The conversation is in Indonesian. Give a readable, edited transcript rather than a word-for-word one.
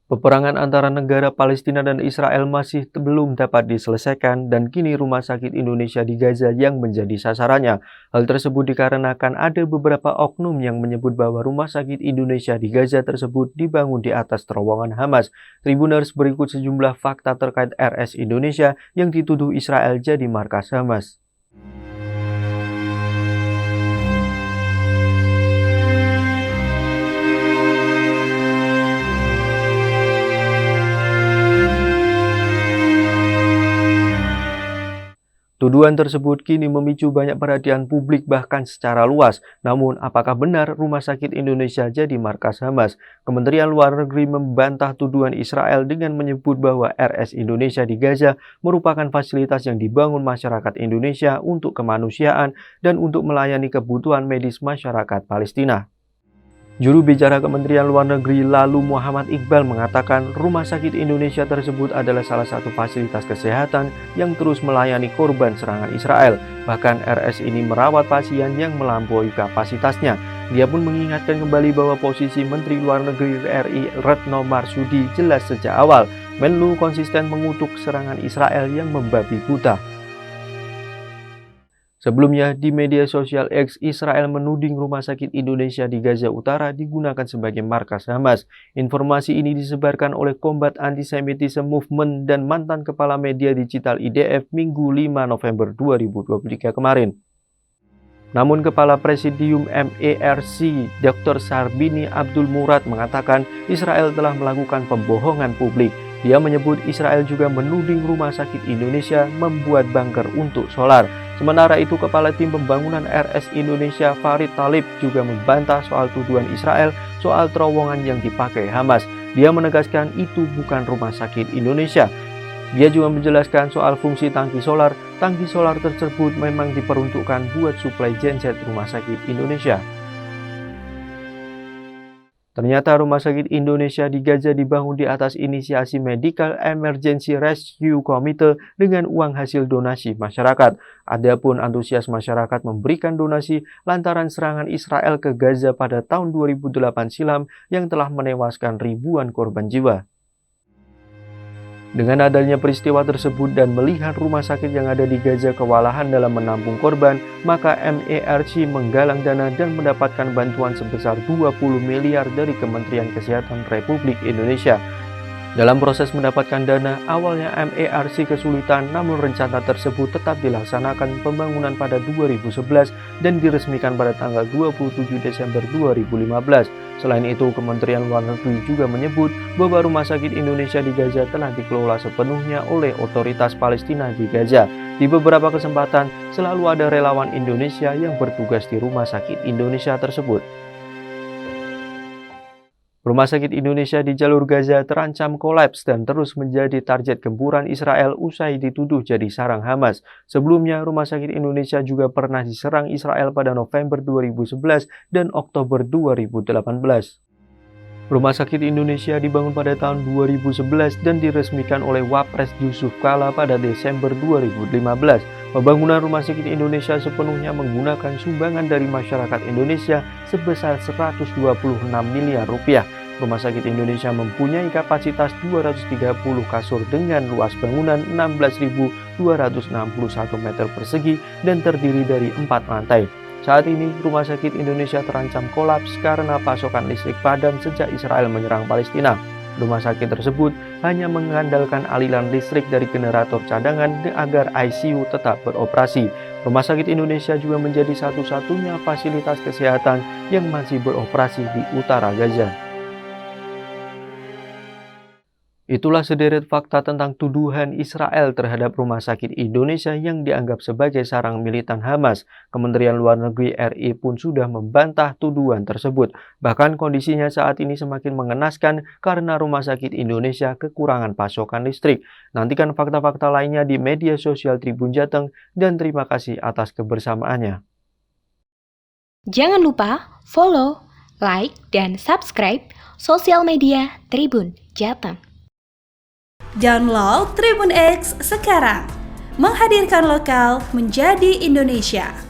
Peperangan antara negara Palestina dan Israel masih belum dapat diselesaikan dan kini rumah sakit Indonesia di Gaza yang menjadi sasarannya. Hal tersebut dikarenakan ada beberapa oknum yang menyebut bahwa rumah sakit Indonesia di Gaza tersebut dibangun di atas terowongan Hamas. Tribuners, berikut sejumlah fakta terkait RS Indonesia yang dituduh Israel jadi markas Hamas. Tuduhan tersebut kini memicu banyak perhatian publik bahkan secara luas. Namun, apakah benar rumah sakit Indonesia jadi markas Hamas? Kementerian Luar Negeri membantah tuduhan Israel dengan menyebut bahwa RS Indonesia di Gaza merupakan fasilitas yang dibangun masyarakat Indonesia untuk kemanusiaan dan untuk melayani kebutuhan medis masyarakat Palestina. Juru bicara Kementerian Luar Negeri Lalu Muhammad Iqbal mengatakan rumah sakit Indonesia tersebut adalah salah satu fasilitas kesehatan yang terus melayani korban serangan Israel. Bahkan RS ini merawat pasien yang melampaui kapasitasnya. Dia pun mengingatkan kembali bahwa posisi Menteri Luar Negeri RI Retno Marsudi jelas sejak awal. Menlu konsisten mengutuk serangan Israel yang membabi buta. Sebelumnya, di media sosial X, Israel menuding rumah sakit Indonesia di Gaza Utara digunakan sebagai markas Hamas. Informasi ini disebarkan oleh Combat Antisemitism Movement dan mantan kepala media digital IDF Minggu 5 November 2023 kemarin. Namun Kepala Presidium MERC Dr. Sarbini Abdul Murad mengatakan Israel telah melakukan pembohongan publik. Dia menyebut Israel juga menuding rumah sakit Indonesia membuat bunker untuk solar. Sementara itu, Kepala Tim Pembangunan RS Indonesia Farid Talib juga membantah soal tuduhan Israel soal terowongan yang dipakai Hamas. Dia menegaskan itu bukan rumah sakit Indonesia. Dia juga menjelaskan soal fungsi tangki solar. Tangki solar tersebut memang diperuntukkan buat suplai genset rumah sakit Indonesia. Ternyata rumah sakit Indonesia di Gaza dibangun di atas inisiasi Medical Emergency Rescue Committee dengan uang hasil donasi masyarakat. Adapun antusias masyarakat memberikan donasi lantaran serangan Israel ke Gaza pada tahun 2008 silam yang telah menewaskan ribuan korban jiwa. Dengan adanya peristiwa tersebut dan melihat rumah sakit yang ada di Gaza kewalahan dalam menampung korban, maka MERC menggalang dana dan mendapatkan bantuan sebesar 20 miliar dari Kementerian Kesehatan Republik Indonesia. Dalam proses mendapatkan dana, awalnya MERC kesulitan, namun rencana tersebut tetap dilaksanakan pembangunan pada 2011 dan diresmikan pada tanggal 27 Desember 2015. Selain itu, Kementerian Luar Negeri juga menyebut bahwa Rumah Sakit Indonesia di Gaza telah dikelola sepenuhnya oleh otoritas Palestina di Gaza. Di beberapa kesempatan, selalu ada relawan Indonesia yang bertugas di Rumah Sakit Indonesia tersebut. Rumah sakit Indonesia di jalur Gaza terancam kolaps dan terus menjadi target gempuran Israel usai dituduh jadi sarang Hamas. Sebelumnya, Rumah Sakit Indonesia juga pernah diserang Israel pada November 2011 dan Oktober 2018. Rumah Sakit Indonesia dibangun pada tahun 2011 dan diresmikan oleh Wapres Yusuf Kala pada Desember 2015. Pembangunan Rumah Sakit Indonesia sepenuhnya menggunakan sumbangan dari masyarakat Indonesia sebesar 126 miliar rupiah. Rumah Sakit Indonesia mempunyai kapasitas 230 kasur dengan luas bangunan 16.261 meter persegi dan terdiri dari 4 lantai. Saat ini, Rumah Sakit Indonesia terancam kolaps karena pasokan listrik padam sejak Israel menyerang Palestina. Rumah sakit tersebut hanya mengandalkan aliran listrik dari generator cadangan agar ICU tetap beroperasi. Rumah Sakit Indonesia juga menjadi satu-satunya fasilitas kesehatan yang masih beroperasi di utara Gaza. Itulah sederet fakta tentang tuduhan Israel terhadap Rumah Sakit Indonesia yang dianggap sebagai sarang militan Hamas. Kementerian Luar Negeri RI pun sudah membantah tuduhan tersebut. Bahkan kondisinya saat ini semakin mengenaskan karena Rumah Sakit Indonesia kekurangan pasokan listrik. Nantikan fakta-fakta lainnya di media sosial Tribun Jateng dan terima kasih atas kebersamaannya. Jangan lupa follow, like, dan subscribe sosial media Tribun Jateng. Download Tribun X sekarang, menghadirkan lokal menjadi Indonesia.